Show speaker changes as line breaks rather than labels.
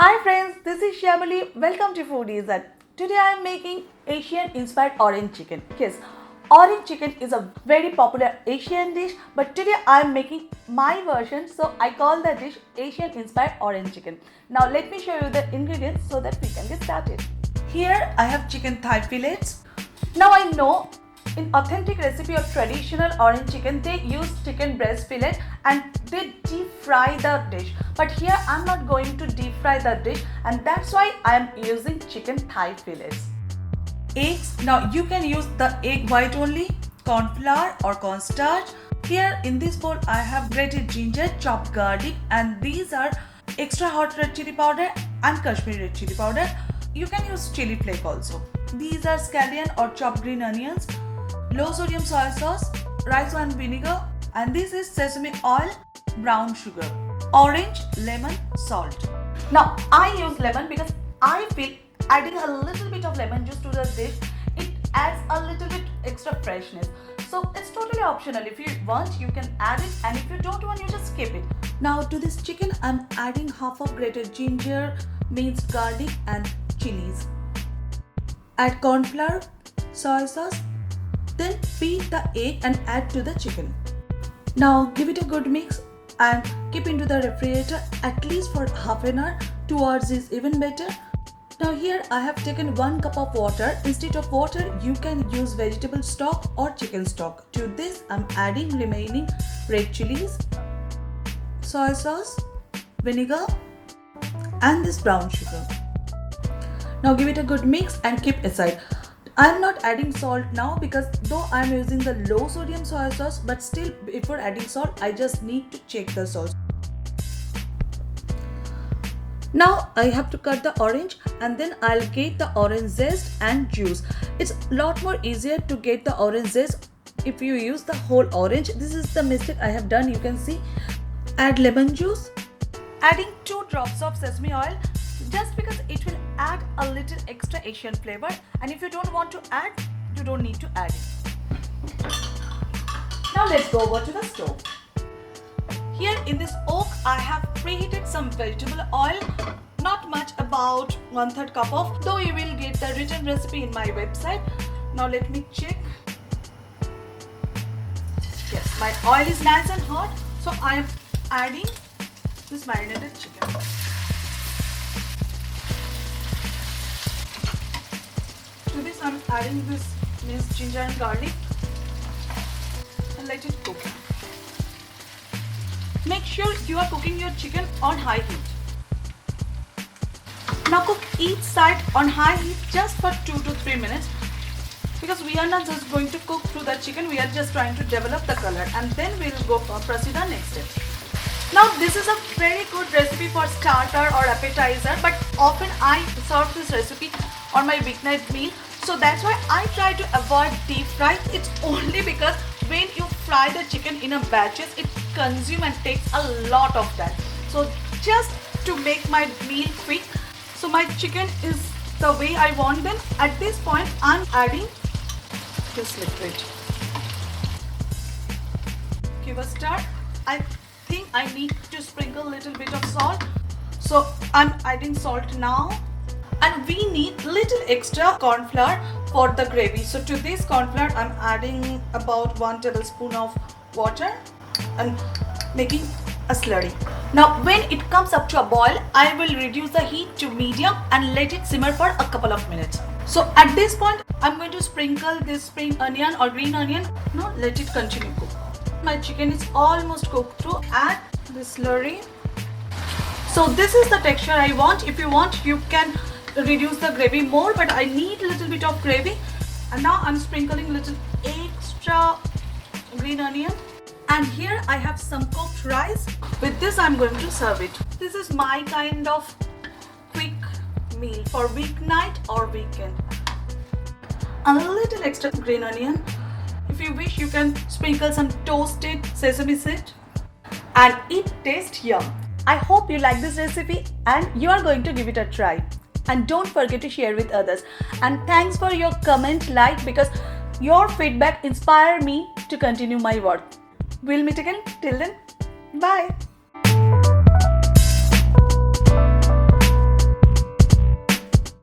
Hi friends, this is Shyamali. Welcome to Foodie. Today I am making Asian inspired orange chicken. Yes, orange chicken is a very popular Asian dish, but today I am making my version, so I call the dish Asian inspired orange chicken. Now let me show you the ingredients so that we can get started. Here I have chicken thigh fillets. Now I know in authentic recipe of traditional orange chicken, they use chicken breast fillet and they deep fry the dish. But here I'm not going to deep fry the dish, and that's why I'm using chicken thigh fillets. Eggs. Now you can use the egg white only, corn flour or cornstarch. Here in this bowl I have grated ginger, chopped garlic, and these are extra hot red chili powder and Kashmiri red chili powder. You can use chili flake also. These are scallion or chopped green onions, low sodium soy sauce, rice wine vinegar, and this is sesame oil, brown sugar, orange, lemon, salt. Now I use lemon because I feel adding a little bit of lemon juice to the dish, it adds a little bit extra freshness. So it's totally optional. If you want, you can add it, and if you don't want, you just skip it. Now to this chicken, I'm adding half of grated ginger, minced garlic, and chilies. Add corn flour, soy sauce. Then beat the egg and add to the chicken. Now give it a good mix and keep into the refrigerator at least for half an hour. 2 hours is even better. Now here I have taken 1 cup of water. Instead of water, you can use vegetable stock or chicken stock. To this I'm adding remaining red chilies, soy sauce, vinegar, and this brown sugar. Now give it a good mix and keep aside. I am not adding salt now because though I am using the low sodium soy sauce, but still before adding salt I just need to check the salt. Now I have to cut the orange, and then I'll get the orange zest and juice. It's a lot more easier to get the orange zest if you use the whole orange. This is the mistake I have done, you can see. Add lemon juice, adding 2 drops of sesame oil, just because it will add a little extra Asian flavor, and if you don't want to add, you don't need to add it. Now let's go over to the stove. Here in this wok I have preheated some vegetable oil, not much, about 1/3 cup of, though you will get the written recipe in my website. Now let me check. Yes, my oil is nice and hot, so I am adding this marinated chicken. To this I'm adding this minced ginger and garlic and let it cook. Make sure you are cooking your chicken on high heat. Now cook each side on high heat just for 2 to 3 minutes, because we are not just going to cook through the chicken, we are just trying to develop the color, and then we will proceed on next step. Now this is a very good recipe for starter or appetizer, but often I serve this recipe on my weeknight meal, so that's why I try to avoid deep fry. It's only because when you fry the chicken in a batches, it consumes and takes a lot of time. So just to make my meal quick, so my chicken is the way I want them. At this point I'm adding this liquid. Give a stir. I think I need to sprinkle a little bit of salt, so I'm adding salt now. And we need little extra corn flour for the gravy. So to this corn flour I'm adding about 1 tablespoon of water and making a slurry. Now when it comes up to a boil, I will reduce the heat to medium and let it simmer for a couple of minutes. So at this point I'm going to sprinkle this spring onion or green onion. Now let it continue cook. My chicken is almost cooked through. Add this slurry. So this is the texture I want. If you want, you can reduce the gravy more, but I need a little bit of gravy. And now I'm sprinkling little extra green onion, and here I have some cooked rice. With this I'm going to serve it. This is my kind of quick meal for weeknight or weekend. A little extra green onion. If you wish, you can sprinkle some toasted sesame seed, and it tastes yum. I hope you like this recipe and you are going to give it a try. And don't forget to share with others. And thanks for your comment, like, because your feedback inspire me to continue my work. We'll meet again. Till then, bye.